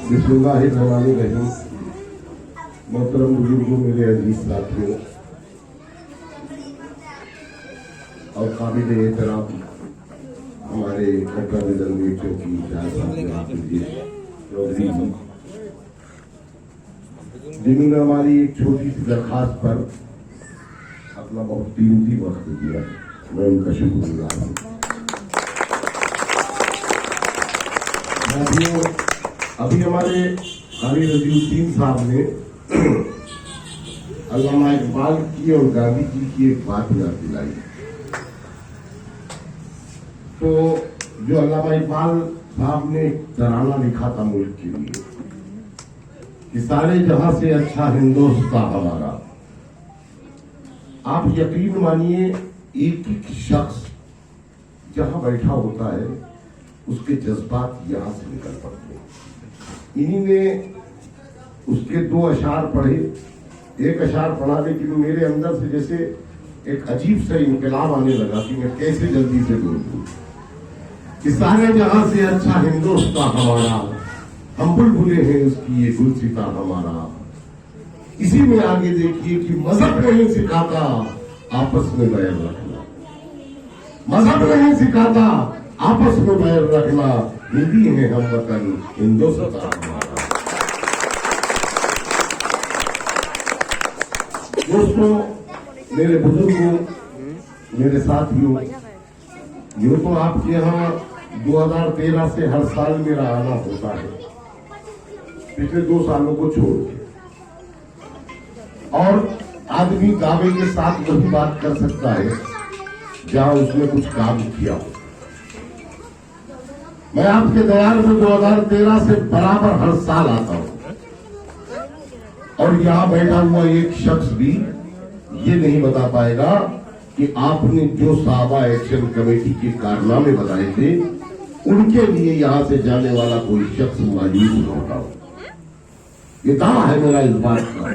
बिस्मिल्लाहिर्रहमानिर्रहीम। मोहतरम बुजुर्गों, मेरे अजीज साथियों और काबिल एहतराम हमारे चौकी चौधरी, जिन्होंने हमारी एक छोटी सी दरखास्त पर अपना बहुत कीमती वक्त दिया, मैं उनका शुक्रगुजार हूँ। अभी हमारे कारी रजीउद्दीन साहब ने अल्लामा इकबाल की और गांधी जी की एक बात याद दिलाई। तो जो अल्लामा इकबाल साहब ने एक तराना लिखा था मुल्क के लिए कि सारे जहां से अच्छा हिंदुस्तान हमारा। आप यकीन मानिए, एक एक शख्स जहां बैठा होता है उसके जज्बात यहां से निकल पड़ते हैं। इन्हीं ने उसके दो अशार पढ़े, एक अशार पढ़ा, लेकिन मेरे अंदर से जैसे एक अजीब सा इनकलाब आने लगा कि मैं कैसे जल्दी से बोल दूं कि सारे जहां से अच्छा हिंदुस्तान हमारा, हम बुलबुले हैं उसकी ये गुलसिता हमारा। इसी में आगे देखिए कि मजहब नहीं सिखाता आपस में बैर रखना, मजहब नहीं सिखाता आपस में बैर रखना, हिंदी है हम वतन हिंदुस्तान हमारा। दोस्तों, मेरे बुजुर्गों, मेरे साथियों, यूं तो आपके यहाँ 2013 से हर साल मेरा आना होता है, पिछले 2 सालों को छोड़ के, और आदमी दावे के साथ वही बात कर सकता है जहां उसने कुछ काम किया हो। मैं आपके दयाल में 2013 से बराबर हर साल आता हूं, और यहां बैठा हुआ एक शख्स भी ये नहीं बता पाएगा कि आपने जो साहबा एक्शन कमेटी के कारनामे बताए थे उनके लिए यहां से जाने वाला कोई शख्स मौजूद न होता हो। ये दावा है मेरा इस बात का।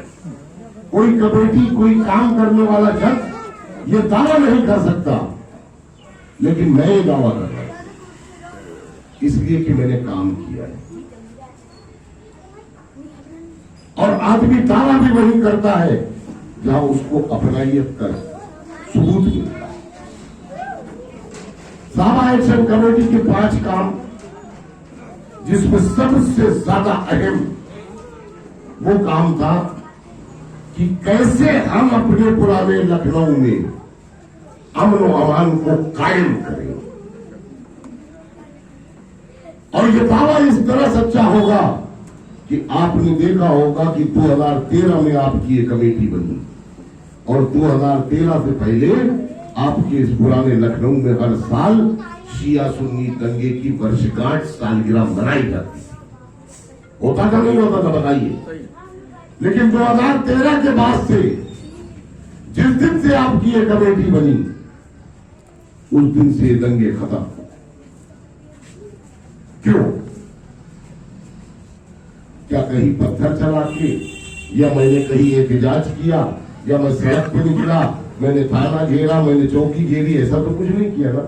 कोई कमेटी, कोई काम करने वाला शख्स ये दावा नहीं कर सकता, लेकिन मैं ये दावा कर रहा हूं इसलिए कि मैंने काम किया है। और आदमी दावा भी वही करता है जहां उसको अपनाइयत कर सबूत मिलता है। साहबा एक्शन कमेटी के 5 काम, जिसमें सबसे ज्यादा अहम वो काम था कि कैसे हम अपने पुराने लखनऊ में अमन और अमान को कायम करें। और ये दावा इस तरह सच्चा होगा कि आपने देखा होगा कि 2013 में आपकी ये कमेटी बनी, और 2013 से पहले आपके इस पुराने लखनऊ में हर साल शिया सुन्नी दंगे की वर्षगांठ सालगिरह मनाई जाती थी। होता था नहीं होता था बताइए? लेकिन 2013 के बाद से, जिस दिन से आपकी ये कमेटी बनी, उस दिन से दंगे खत्म। क्यों? क्या कहीं पत्थर चला के, या मैंने कहीं एहतजाज किया, या मैं सड़क पे निकला, मैंने थाना घेरा, मैंने चौकी घेरी, ऐसा तो कुछ नहीं किया ना।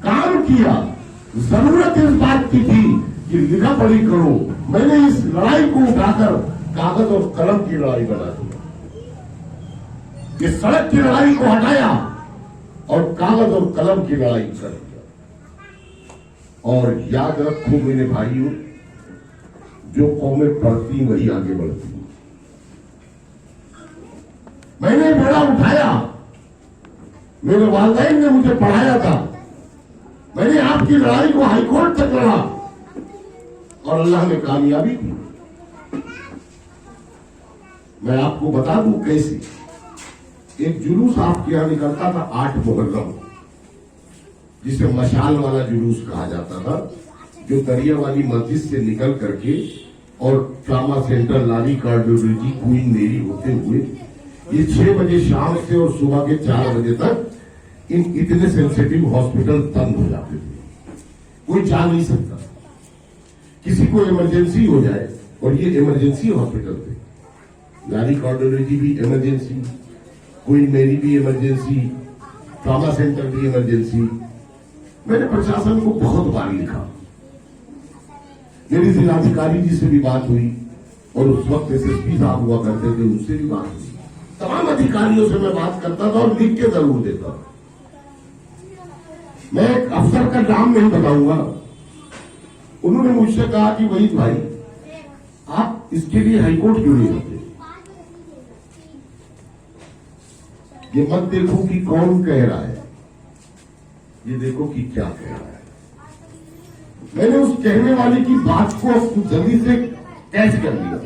काम किया। जरूरत इस बात की थी कि लिखा पढ़ी करो। मैंने इस लड़ाई को उठाकर कागज और कलम की लड़ाई बना दी। इस सड़क की लड़ाई को हटाया और कागज और कलम की लड़ाई कर दिया। और याद रखो मेरे भाइयों, जो कौमें पढ़ती वही आगे बढ़ती। मैंने बेड़ा उठाया, मेरे वालिदैन ने मुझे पढ़ाया था, मैंने आपकी लड़ाई को हाईकोर्ट तक लड़ा और अल्लाह ने कामयाबी दी। मैं आपको बता दूं कैसे। एक जुलूस आपके यहां निकलता था 8 मुहर्रम, जिसे मशाल वाला जुलूस कहा जाता था, जो दरिया वाली मस्जिद से निकल करके और ट्रामा सेंटर, लाली कार्डियोलॉजी, क्वीन मेरी होते हुए ये 6 बजे शाम से और सुबह के 4 बजे तक इन इतने सेंसिटिव हॉस्पिटल बंद हो जाते थे। कोई जा नहीं सकता, किसी को इमरजेंसी हो जाए, और ये इमरजेंसी हॉस्पिटल थे। लाली कार्डियोलॉजी भी इमरजेंसी, क्वीन मेरी भी इमरजेंसी, ट्रामा सेंटर भी इमरजेंसी। मैंने प्रशासन को बहुत बार लिखा, मेरी जिलाधिकारी जी से भी बात हुई और उस वक्त एसएसपी साहब हुआ करते थे, उनसे भी बात हुई। तमाम अधिकारियों से मैं बात करता था और लिख के जरूर देता। मैं एक अफसर का नाम नहीं बताऊंगा, उन्होंने मुझसे कहा कि वही भाई आप इसके लिए हाईकोर्ट क्यों नहीं होते? ये मत देखो कि कौन कह रहा है, ये देखो कि क्या कह रहा है। मैंने उस कहने वाले की बात को जल्दी से कैच कर लिया।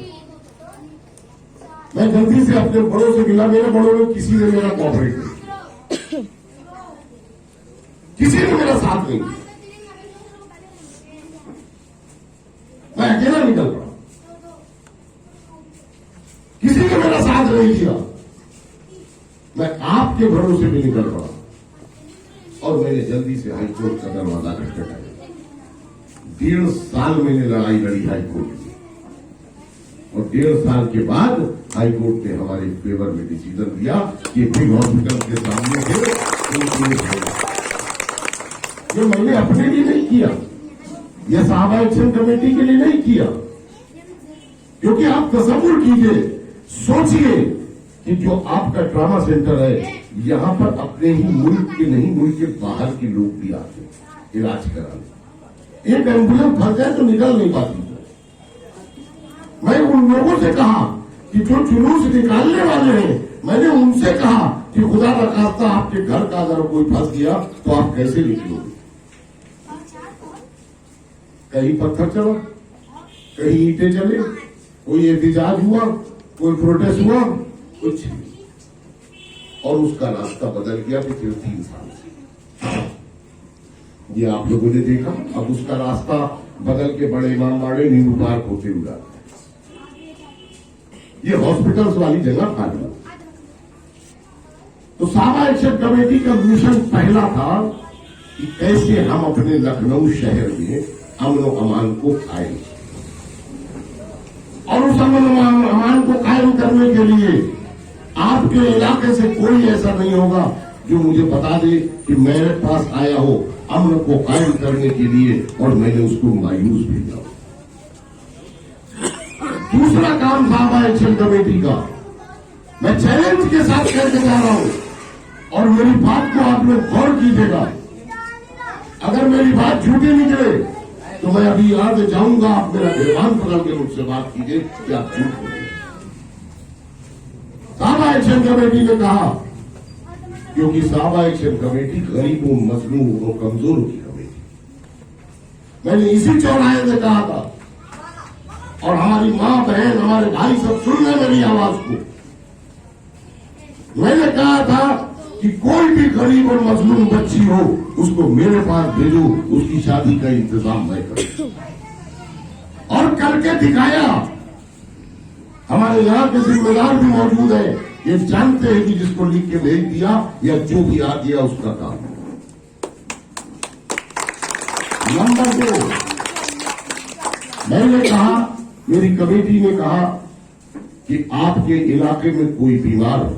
मैं जल्दी से अपने बड़ों से मिला, मेरे बड़ों में किसी ने मेरा कोऑपरेट नहीं, किसी ने मेरा साथ नहीं दिया, मैं अकेला निकल पड़ा, किसी ने मेरा साथ नहीं दिया। मैं आपके भरोसे भी निकल पड़ा और मैंने जल्दी से हाईकोर्ट का दरवाजा खटखटाया। 1.5 साल मैंने लड़ाई लड़ी हाईकोर्ट में और 1.5 साल के बाद हाईकोर्ट ने हमारे फेवर में डिसीजन दिया कि बिग हॉस्पिटल के सामने ये मैंने अपने लिए नहीं किया, यह साहबा एक्शन कमेटी के लिए नहीं किया, क्योंकि आप तसव्वुर कीजिए, सोचिए कि जो आपका ट्रॉमा सेंटर है, यहां पर अपने ही मुल्क के नहीं, मुल्क के बाहर के लोग भी आते हैं इलाज कराने। एक एम्बुलेंस फंस जाए तो निकल नहीं पाती। मैं उन लोगों से कहा कि जो जुलूस निकालने वाले हैं, मैंने उनसे कहा कि खुदा न खास्ता आपके घर का अगर कोई फंस गया तो आप कैसे निकलोगे? कहीं पत्थर चला, कहीं ईंटें चले, कोई एहतजाज हुआ, कोई प्रोटेस्ट हुआ, कुछ नहीं। और उसका रास्ता बदल गया पिछले 3 साल से। ये आप लोगों ने देखा। अब उसका रास्ता बदल के बड़े इमामबाड़े, नींबू पार्क होते हुए ये हॉस्पिटल्स वाली जगह खाली। तो साहबा एक्शन कमेटी का मिशन पहला था कि कैसे हम अपने लखनऊ शहर में अमन अमान को कायम, और उस अमन अमान को कायम करने के लिए आपके इलाके से कोई ऐसा नहीं होगा जो मुझे बता दे कि मेरे पास आया हो अमन को कायम करने के लिए और मैंने उसको मायूस भेजा। दूसरा काम साहबा एक्शन कमेटी का मैं चैलेंज के साथ करके जा रहा हूं, और मेरी बात को आप लोग गौर कीजिएगा। अगर मेरी बात झूठी निकले तो मैं अभी यहां से जाऊंगा, आप मेरा निर्वाण पकड़ के मुझसे बात कीजिए कि आप झूठ बोल रहे हैं। साहबा एक्शन कमेटी ने कहा, क्योंकि साहबा एक्शन कमेटी गरीबों, मजलूम और कमजोरों की कमेटी। मैंने इसी चौराहे से कहा था, और हमारी मां बहन, हमारे भाई सब सुन रहे मेरी आवाज को। मैंने कहा था कि कोई भी गरीब और मजलूम बच्ची हो, उसको मेरे पास भेजो, उसकी शादी का इंतजाम मैं करूं, और करके दिखाया। हमारे यहाँ के जिम्मेदार भी मौजूद है, ये जानते हैं कि जिसको लिख के भेज दिया या जो भी आ गया उसका काम। नंबर 2, मैंने कहा, मेरी कमेटी ने कहा कि आपके इलाके में कोई बीमार हो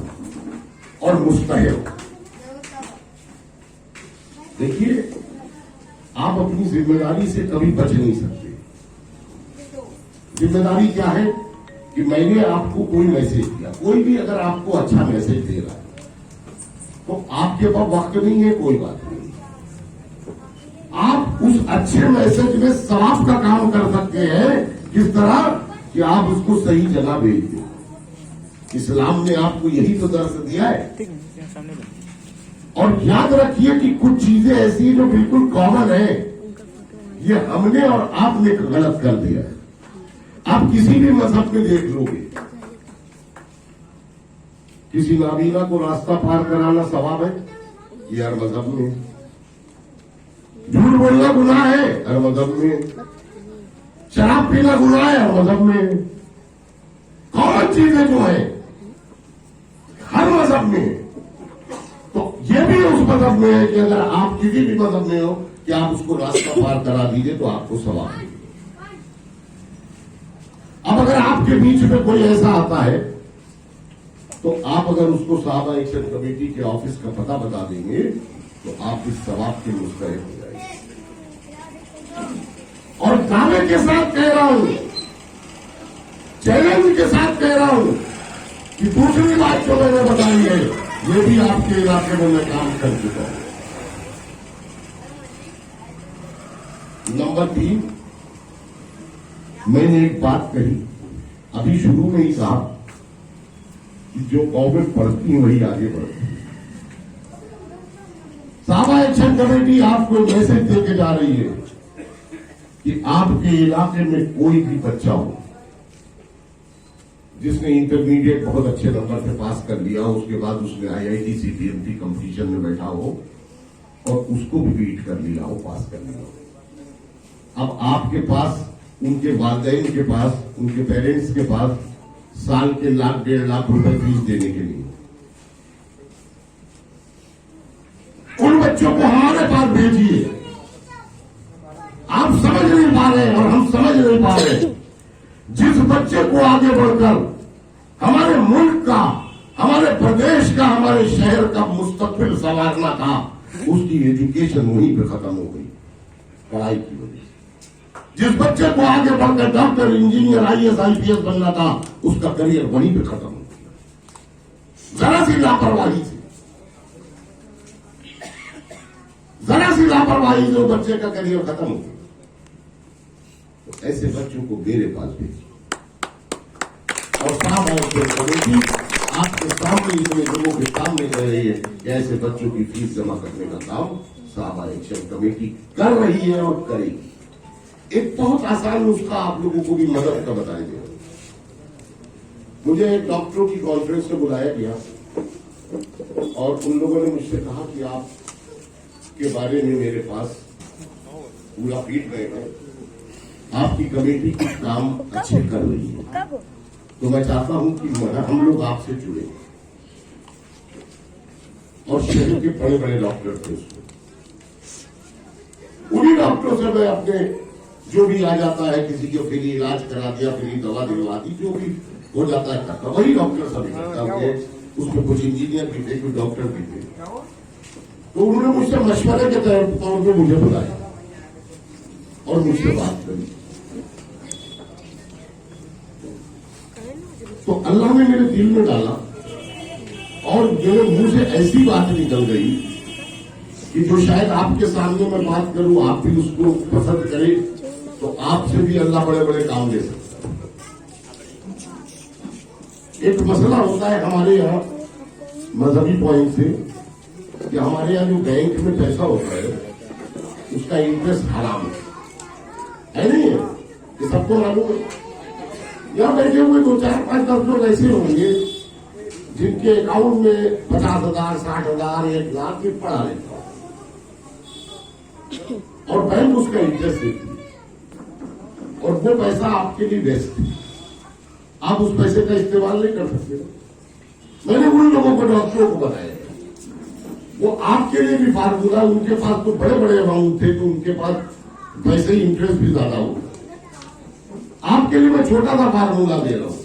और मुस्तहर हो, देखिए आप अपनी जिम्मेदारी से कभी बच नहीं सकते। जिम्मेदारी क्या है कि मैंने आपको कोई मैसेज दिया, कोई भी अगर आपको अच्छा मैसेज दे रहा है तो आपके पास वक्त नहीं है, कोई बात नहीं, आप उस अच्छे मैसेज में सवाब का काम कर सकते हैं। किस तरह कि आप उसको सही जगह भेज दें। इस्लाम ने आपको यही तो दर्श दिया है। और याद रखिए कि कुछ चीजें ऐसी जो बिल्कुल कॉमन है, ये हमने और आपने गलत कर दिया है। आप किसी भी मजहब में देख लोगे, किसी नाबीना को रास्ता पार कराना सवाब है, ये हर मजहब में। झूठ बोलना गुनाह है, हर मजहब में। शराब पीना गुनाह है, हर मजहब में। कौन चीजें जो है हर मजहब में, तो ये भी उस मजहब में है कि अगर आप किसी भी मजहब में हो कि आप उसको रास्ता पार करा दीजिए तो आपको सवाब है। अब अगर आपके बीच में कोई ऐसा आता है तो आप अगर उसको साहबा एक्शन कमेटी के ऑफिस का पता बता देंगे तो आप इस सवाब के मुस्तहिक हो जाएंगे। और और दावे के साथ कह रहा हूं, चैलेंज के साथ कह रहा हूं कि दूसरी बात जो मैंने बताई है ये भी आपके इलाके में मैं काम कर चुका हूं। नंबर 3, मैंने एक बात कही अभी शुरू में ही कहा कि जो कौमें पढ़ती हैं वही आगे बढ़ती है। साहबा एक्शन कमेटी आपको मैसेज देके जा रही है कि आपके इलाके में कोई भी बच्चा हो जिसने इंटरमीडिएट बहुत अच्छे नंबर से पास कर लिया हो, उसके बाद उसने IIT CPMP कंपटीशन में बैठा हो और उसको भी बीट कर लिया हो, पास कर लिया हो। अब आपके पास, उनके वालिदैन के पास, उनके पेरेंट्स के पास साल के 1,00,000 1.5 लाख रुपए फीस देने के लिए उन बच्चों को हमारे पास भेजिए। आप समझ नहीं पा रहे और हम समझ नहीं पा रहे। जिस बच्चे को आगे बढ़कर हमारे मुल्क का, हमारे प्रदेश का, हमारे शहर का मुस्तकबिल संवारना था, उसकी एजुकेशन वहीं पे खत्म हो गई पढ़ाई की वजह से। जिस बच्चे को आगे बढ़कर डॉक्टर, इंजीनियर, IAS IPS बनना था, उसका करियर वहीं पे खत्म हो गया। जरा सी लापरवाही से वो बच्चे का करियर खत्म हो गया। तो ऐसे बच्चों को मेरे पास भेजिए और साहब कमेटी आपके सामने, इतने लोगों के सामने कह रही है कि ऐसे बच्चों की फीस जमा करने का काम साहब एक्शन कमेटी कर रही है और करेगी। एक बहुत आसान नुस्खा आप लोगों को भी मदद का बताएंगे। मुझे डॉक्टरों की कॉन्फ्रेंस में बुलाया गया और उन लोगों ने मुझसे कहा कि आप के बारे में मेरे पास पूरा फीडबैक है, आपकी कमेटी कुछ काम अच्छे कर रही है, तो मैं चाहता हूं कि हम लोग आपसे जुड़े। और शहर के बड़े बड़े डॉक्टर थे उसमें, उन्हीं डॉक्टरों से मैं अपने जो भी आ जाता है, किसी को फ्री इलाज करा दिया, फ्री दवा दिलवा दी, जो भी हो जाता है करता, वही डॉक्टर सब करता है। उसमें कुछ इंजीनियर भी थे, कुछ डॉक्टर भी थे। तो उन्होंने मुझसे मशवरे के तौर पर मुझे बुलाया और मुझसे बात करी। तो अल्लाह ने मेरे दिल में डाला और मेरे मुंह से ऐसी बात निकल गई कि जो शायद आपके सामने मैं बात करूं, आप भी उसको पसंद करें, तो आपसे भी अल्लाह बड़े बड़े काम दे सकता है। एक मसला होता है हमारे यहाँ मजहबी पॉइंट से कि हमारे यहाँ जो बैंक में पैसा होता है उसका इंटरेस्ट हराम है नहीं है? ये सबको मालूम है। यहाँ बैठे हुए 2, 4, 5, 10 लोग ऐसे होंगे जिनके अकाउंट में 50,000, 60,000, 1,00,000 की पड़ा रहता है और बैंक उसका इंटरेस्ट देती है और वो पैसा आपके लिए बेस्ट है। आप उस पैसे का इस्तेमाल नहीं कर सकते। मैंने उन लोगों को, डॉक्टरों को बताया, वो आपके लिए भी फार्मूला, उनके पास तो बड़े बड़े अमाउंट थे, तो उनके पास वैसे ही इंटरेस्ट भी ज्यादा हो। आपके लिए मैं छोटा सा फार्मूला दे रहा हूं।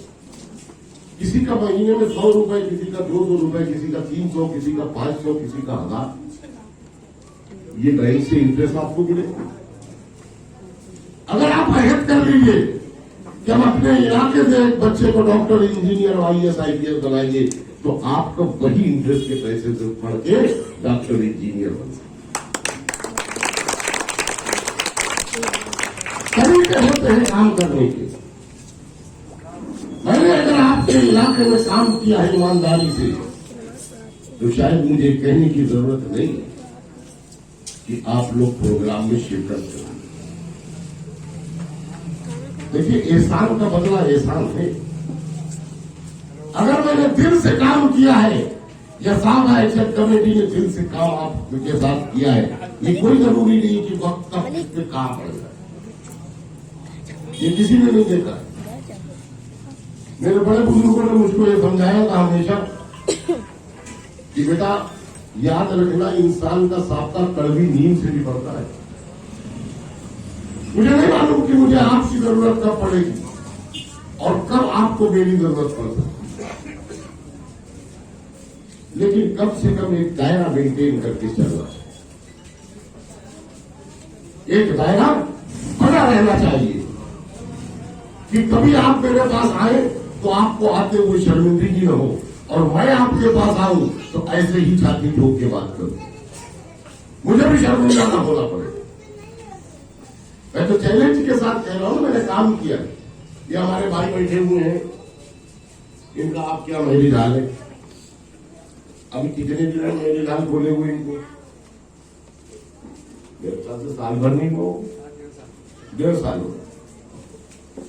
किसी का महीने में 100 रुपए, किसी का 200 रुपए, किसी का 300, किसी का 500, किसी का 1000, ये बैंक से इंटरेस्ट आपको मिलेगा। अगर आप अहद कर लीजिए कि हम अपने इलाके से एक बच्चे को डॉक्टर, इंजीनियर, IAS IPS बनाएंगे, तो आपका वही इंटरेस्ट के पैसे से पढ़ के डॉक्टर, इंजीनियर बन तरीके होते हैं काम करने के। मैंने अगर आपके इलाके में काम किया है ईमानदारी से, तो शायद मुझे कहने की जरूरत नहीं कि आप लोग प्रोग्राम में शिरकत करें। देखिए, एहसान का बदला एहसान है। अगर मैंने दिल से काम किया है या साहब एक्शन कमेटी ने दिल से काम आपके साथ किया है, ये कोई जरूरी नहीं कि वक्त तक इस पे काम पड़ेगा। ये किसी ने नहीं देखा। मेरे बड़े बुजुर्गों ने मुझको ये समझाया था हमेशा कि बेटा याद रखना, इंसान का साबता कड़वी नींद से भी पड़ता है। मुझे नहीं मालूम कि मुझे आपकी जरूरत कब पड़ेगी और कब आपको मेरी जरूरत पड़ सकती है, लेकिन कम से कम एक दायरा मेंटेन करके चल रहा है। एक दायरा बना रहना चाहिए कि कभी आप मेरे पास आए तो आपको आते हुए शर्मिंदगी न हो, और मैं आपके पास आऊं तो ऐसे ही छाती ठोक के बात करूं, मुझे भी शर्मिंदा ना होना पड़े। मैं तो चैलेंज के साथ कह रहा हूं, मैंने काम किया। ये हमारे भाई बैठे हुए हैं, इनका आप क्या मेरी डाल है? अभी कितने दिन है मेरी डाल खोले हुए इनको? मेरे ख्याल से साल भर नहीं हो, 1.5 साल हो।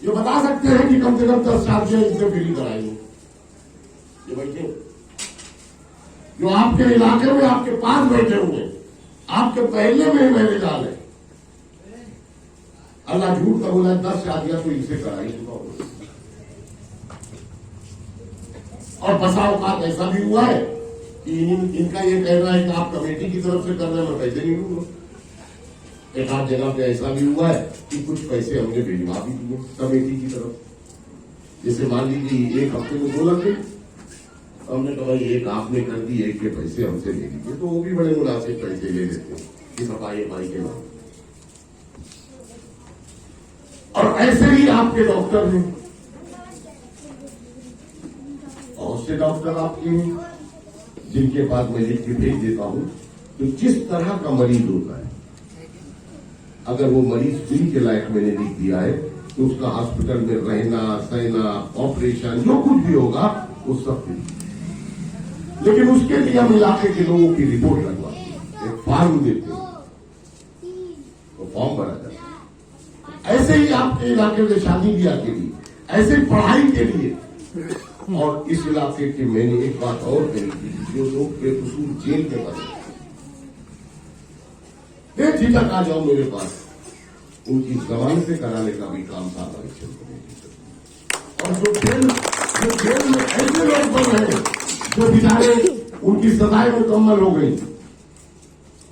ये बता सकते हैं कि कम से कम 10 शादियां इनसे फ्री कराएंगे। ये बैठे जो आपके इलाके में आपके पास बैठे हुए, आपके पहले में मेरे डाल है। अल्लाह झूठ का बोला, 10 शादियां तो इनसे कराई चुका हूं। और बसा औकात ऐसा भी हुआ है कि इनका ये कहना है कि आप कमेटी की तरफ से कर रहे हैं, मैं पैसे नहीं दूंगा। एक आध जगह पे ऐसा भी हुआ है कि कुछ पैसे हमने भिजवा भी दिए कमेटी की तरफ। जैसे मान लीजिए 1 हफ्ते में 2 लग गई, हमने कहा भाई 1 आपने कर दी, 1 के पैसे हमसे ले लीजिए, तो वो भी बड़े मुनासिब पैसे ले लेते हैं कि सफाई भाई के नाम। और ऐसे ही आपके डॉक्टर हैं, बहुत से डॉक्टर आपके हैं जिनके पास मैं लिख के भेज देता हूं। तो जिस तरह का मरीज होता है, अगर वो मरीज फ्री के लायक मैंने लिख दिया है तो उसका हॉस्पिटल में रहना सहना ऑपरेशन जो कुछ भी होगा वो सब फ्री। लेकिन उसके लिए हम इलाके के लोगों की रिपोर्ट लगवाते हैं, एक फॉर्म देते हैं, तो फॉर्म भरा जाता है। ऐसे ही आपके इलाके में शादी ब्याह के लिए, ऐसे ही पढ़ाई के लिए। और इस इलाके की मैंने एक बात और कही थी, जो लोग बेकसूर जेल में बने, बेझिझक आ जाओ मेरे पास, उनकी जमानत से कराने का भी काम था इलेक्शन कमेटी से। और जो जेल में ऐसे लोग बन रहे हैं जो बेचारे उनकी सजाएं मुकम्मल हो गई,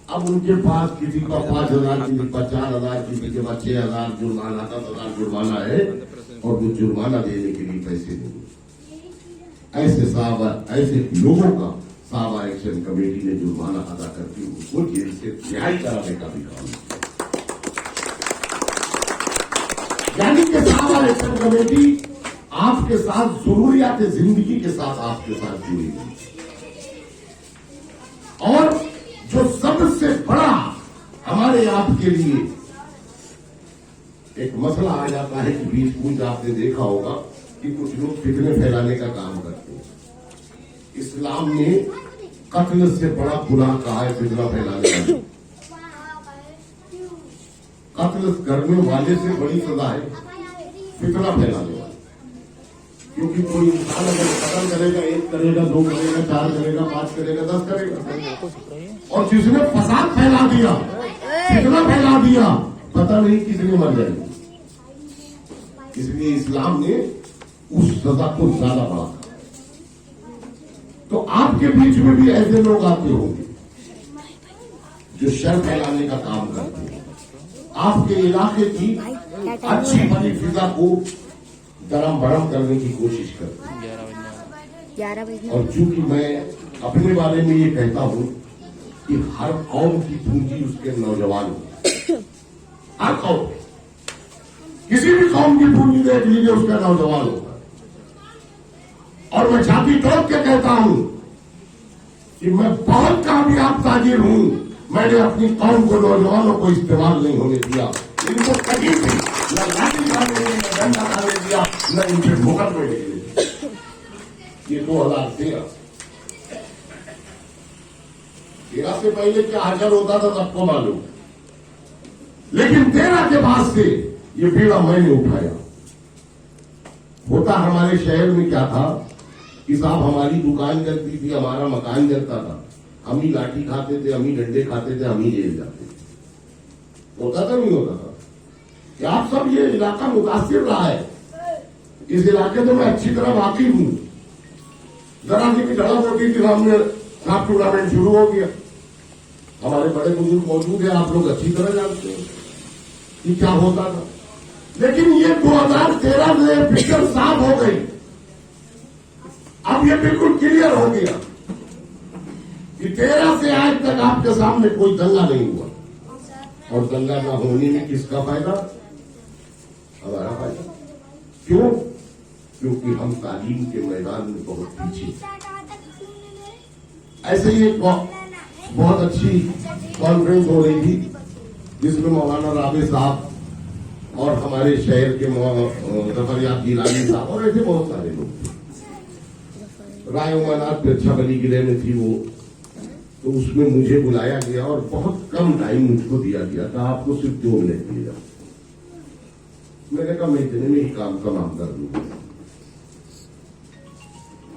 अब उनके पास किसी का 5,000, किसी का 4,000, किसी के पास 6,000 जुर्माना, 10,000 जुर्माना है, और वो जुर्माना देने के लिए पैसे नहीं। ऐसे लोगों का साहबा एक्शन कमेटी ने जुर्माना अदा करके उसको जेल से रिहाई कराने का भी काम किया। यानी कि साहबा एक्शन कमेटी आपके साथ जरूरियात जिंदगी के साथ आपके साथ जुड़ी हुई। और जो सबसे बड़ा हमारे आपके लिए एक मसला आ जाता है कि बीच बीच आपने देखा होगा कि कुछ लोग फितने फैलाने का काम करते हैं। इस्लाम ने कत्ल से बड़ा गुनाह कहा है फितना फैलाने वाले। कत्ल करने वाले से बड़ी सजा है फितना फैलाने वाले। क्योंकि कोई इंसान अगर कत्ल करेगा, 1 करेगा, 2 करेगा, 4 करेगा, 5 करेगा, 10 करेगा, और जिसने फसाद फैला दिया, फितना फैला दिया, पता नहीं किसने मर जाएगा। इसलिए इस्लाम ने उस सजा को ज्यादा बढ़ा। तो आपके बीच में भी ऐसे लोग आते होंगे जो शर फैलाने का काम करते हैं, आपके इलाके की अच्छी बनी फिजा को गरम भरम करने की कोशिश करते हैं। और चूंकि मैं अपने बारे में ये कहता हूं कि हर कौम की पूंजी उसके नौजवान हो। हर कौम, किसी भी कौम की पूंजी देख लीजिए, उसका नौजवान होगा। और मैं छाती ठोक के कहता हूं कि मैं बहुत कामयाब ताजिर हूं। मैंने अपनी कौम को, नौजवानों को इस्तेमाल नहीं होने दिया। इनको कहीं भी न लाठी डालने, न डंडा डालने दिया, न इनके मुकदमे निकले। ये 2013 से पहले क्या हाजर होता था सबको मालूम, लेकिन 13 के बाद से ये बीड़ा मैंने उठाया। होता हमारे शहर में क्या था कि साहब हमारी दुकान जलती थी, हमारा मकान जलता था, हम ही लाठी खाते थे, हम ही डंडे खाते थे, हम ही जेल जाते थे। होता था नहीं होता था? कि आप सब ये इलाका मुतासिर रहा है। इस इलाके से मैं अच्छी तरह वाकिफ हूं। जरा सी भी झड़प होती थी, हमने साफ टूर्नामेंट शुरू हो गया। हमारे बड़े बुजुर्ग मौजूद है, आप लोग अच्छी तरह जानते हैं कि क्या होता था। लेकिन ये 2013 से पिक्चर साफ हो गई। अब ये बिल्कुल क्लियर हो गया कि 13 से आज तक आपके सामने कोई दंगा नहीं हुआ। और दंगा न होने में किसका फायदा? हमारा फायदा। क्यों? क्योंकि हम तालीम के मैदान में बहुत पीछे। ऐसे ही एक बहुत अच्छी कॉन्फ्रेंस हो रही थी जिसमें मौलाना राबे साहब और हमारे शहर के जफरयाब जिलानी साहब और ऐसे बहुत सारे लोग थे। राय उमानाथ पे अच्छा बली गिरे में थी वो, तो उसमें मुझे बुलाया गया और बहुत कम टाइम मुझको दिया गया था, आपको सिर्फ 2 मिनट दिए जाए। मैंने कहा मैं इतने में ही काम कर दूंगा।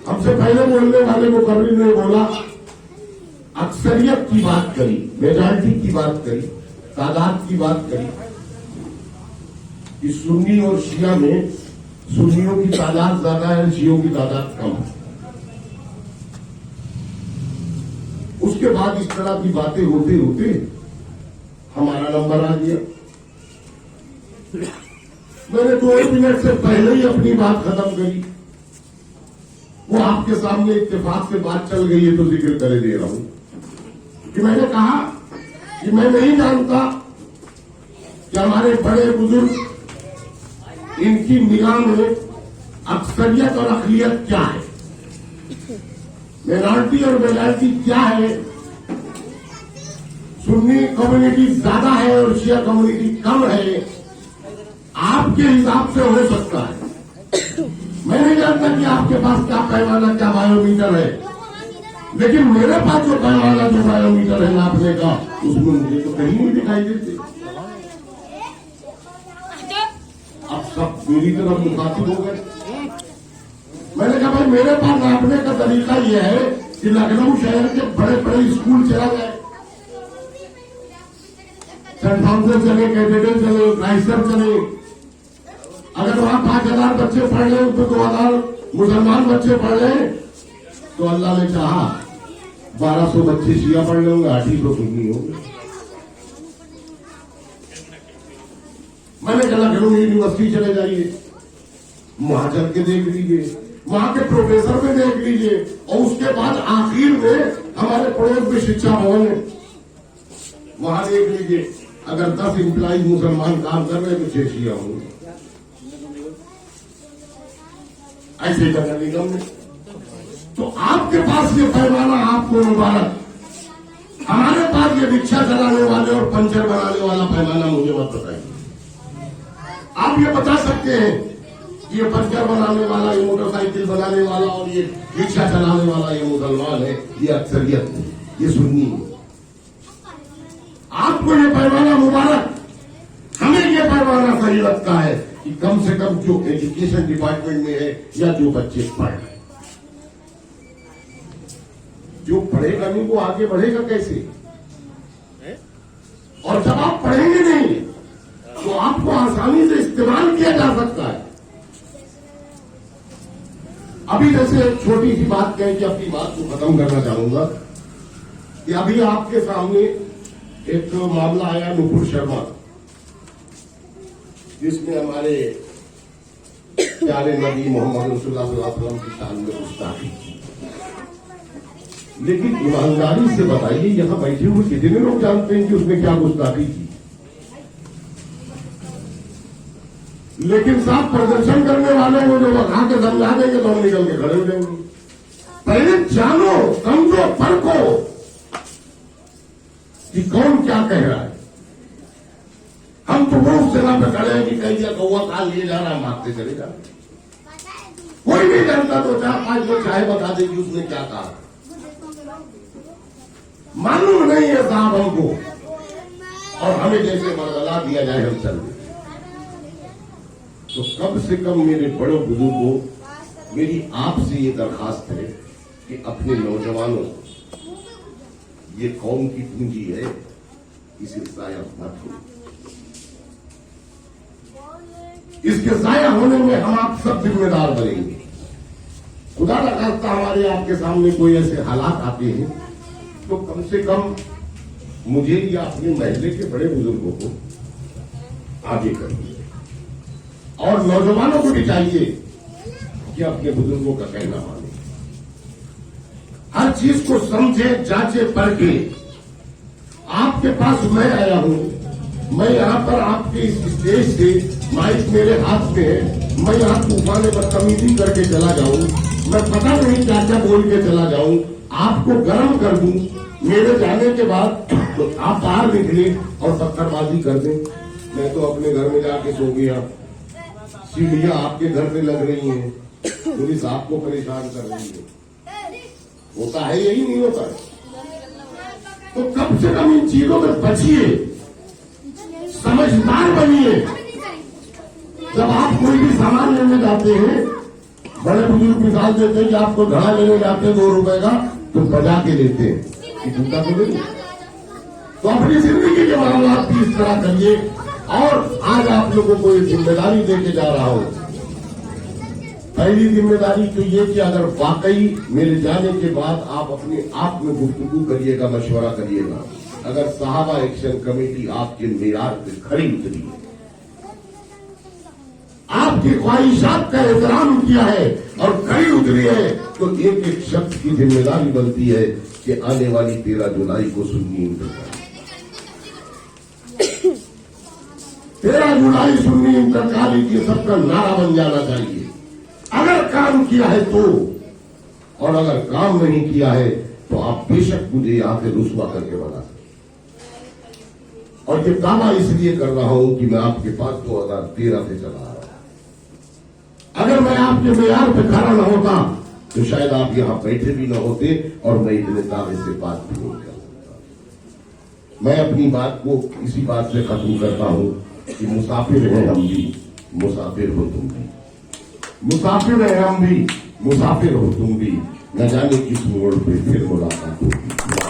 हमसे पहले बोलने वाले मुकर्रिर ने बोला, अक्सरियत की बात करी, मेजॉरिटी की बात करी, तादाद की बात करी कि सुन्नी और शिया में सुन्नियों की तादाद ज्यादा है, शियों की तादाद कम है। उसके बाद इस तरह की बातें होते होते हमारा नंबर आ गया। मैंने 2 मिनट से पहले ही अपनी बात खत्म करी। वो आपके सामने इत्तेफाक से बात चल गई है तो जिक्र करे दे रहा हूं कि मैंने कहा कि मैं नहीं जानता कि हमारे बड़े बुजुर्ग इनकी निगाह में अक्सरियत और अक़लियत क्या है, मेजॉरिटी और मेजॉरिटी क्या है, सुन्नी कम्युनिटी ज्यादा है और शिया कम्युनिटी कम है, आपके हिसाब से हो सकता है। मैं नहीं जानता कि आपके पास क्या पैमाना, क्या बायोमीटर है, लेकिन मेरे पास जो पैमाना, जो बायोमीटर है नापने का, उसमें मुझे तो कहीं नहीं दिखाई देते। अब सब मेरी तरफ मुखातिब हो गए। मैंने कहा भाई मेरे पास नापने का तरीका यह है कि लखनऊ शहर के बड़े बड़े स्कूल चला जाए, सेंट फ्रांसिस चले, कैथेड्रल चले, क्राइस्टर चले। अगर वहां 5000 बच्चे पढ़ ले तो 2000 मुसलमान बच्चे पढ़ ले, तो अल्लाह ने चाहा 1200 बच्चे शिया पढ़ लेंगे, 800 सुन्नी होंगे। मैंने कहा लखनऊ यूनिवर्सिटी चले जाइए, वहां चल के देख लीजिए, वहां के प्रोफेसर में देख लीजिए, और उसके बाद आखिर में हमारे पड़ोस में शिक्षा भवन है, वहां देख लीजिए। अगर 10 एम्प्लॉइज मुसलमान काम कर रहे हैं तो 6 शिया होंगे। ऐसे नगर निगम में तो आपके पास ये पैमाना, आपको मुबारक। हमारे पास ये रिक्शा चलाने वाले और पंचर बनाने वाला पैमाना मुझे मत बताइए। आप ये बता सकते हैं कि ये पंचर बनाने वाला, ये मोटरसाइकिल बनाने वाला और ये रिक्शा चलाने वाला ये मुसलमान है, ये अक्सरियत है, ये सुन्नी है। आपको ये पैमाना मुबारक। हमें ये पैमाना सही लगता है कि कम से कम जो एजुकेशन डिपार्टमेंट में है या जो बच्चे पढ़ रहे, जो पढ़ेगा नहीं वो आगे बढ़ेगा कैसे? और जब आप पढ़ेंगे नहीं तो आपको आसानी से इस्तेमाल किया जा सकता है। अभी जैसे एक छोटी सी बात कह के अपनी बात को खत्म करना चाहूंगा कि अभी आपके सामने एक मामला आया नुपुर शर्मा, जिसमें हमारे प्यारे नबी मोहम्मद रसूलुल्लाह सल्लल्लाहु अलैहि वसल्लम की शान में गुस्ताखी की। लेकिन ईमानदारी से बताइए, यहां बैठे हुए कितने लोग जानते हैं कि उसने क्या गुस्ताखी की? लेकिन साथ प्रदर्शन करने वालों को जो वहां के समझा देंगे तो हम निकल के खड़े हो जाएंगे। पहले जानो, समझो, परखो कि कौन क्या कह रहा है। हम तो वो उस जगह पे खड़े हैं कि कहीं कौवा काल लिए जा रहा है, मारते चले जा रहे। कोई नहीं जानता तो 4-5 लोग चाहे बता देंगे उसने क्या कहा। मालूम नहीं है साहब हमको, और हमें जैसे मरगला दिया जाए हम चल। तो कम से कम मेरे बड़े बुजुर्गों, मेरी आपसे ये दरखास्त है कि अपने नौजवानों, ये कौम की पूंजी है, इसे जाया मत हो। इसके जाया होने में हम आप सब जिम्मेदार बनेंगे। खुदा न खास्ता हमारे आपके सामने कोई ऐसे हालात आते हैं तो कम से कम मुझे या अपने महल्ले के बड़े बुजुर्गों को आगे करिए, और नौजवानों को भी चाहिए कि अपने बुजुर्गों का कहना माने, हर चीज को समझे, जांचे, परखे। आपके पास मैं आया हूं, मैं यहाँ पर आपके इस स्टेज से माइक मेरे हाथ में है, मैं यहाँ तूफान बदतमीजी करके चला जाऊं, मैं पता नहीं क्या क्या बोल के चला जाऊं, आपको गर्म कर दूं, मेरे जाने के बाद आप बाहर निकले और पत्थरबाजी कर दें। मैं तो अपने घर में जाके सो गया, सीढ़ियां आपके घर में लग रही हैं, पुलिस आपको परेशान कर रही है। होता है यही नहीं होता है? तो कम से कम इन चीजों में बचिए, समझदार बनिए। जब आप कोई भी सामान लेने जाते हैं, बड़े बुजुर्ग मिसाल देते हैं कि आपको घड़ा लेने जाते हैं 2 रुपए का, तो बजा के लेते हैं कि जूता तो नहीं। तो अपनी जिंदगी के मामलात की इस तरह करिए। और आज आप लोगों को ये जिम्मेदारी देके जा रहा हूं। पहली जिम्मेदारी तो ये कि अगर वाकई मेरे जाने के बाद आप अपने आप में गुफ्तगू करिएगा, मशवरा करिएगा। अगर सहाबा एक्शन कमेटी आपके मेयार पे खरी उतरी है, आपकी ख्वाहिशात का एहतराम किया है और खरी उतरी है, तो एक एक शख्स की जिम्मेदारी बनती है कि आने वाली 13 जुलाई को सुन्नी इंतकाल, 13 जुलाई सुन्नी इंतकाली की सबका नारा बन जाना चाहिए। अगर काम किया है तो, और अगर काम नहीं किया है तो आप बेशक मुझे यहां से रुस्वा करके बना सकते। और ये दावा इसलिए कर रहा हूं कि मैं आपके पास 2013 से चला आ रहा हूं। अगर मैं आपके मेयार पे खड़ा न होता तो शायद आप यहां बैठे भी न होते और मैं इतने दावे से बात भी नहीं कर सकता। मैं अपनी बात को इसी बात से खत्म करता हूं कि मुसाफिर हैं हम भी, मुसाफिर हो तुम भी। मुसाफिर हैं हम भी, मुसाफिर हो तुम भी। न जाने किस मोड़ पे फिर मुलाकात होगी।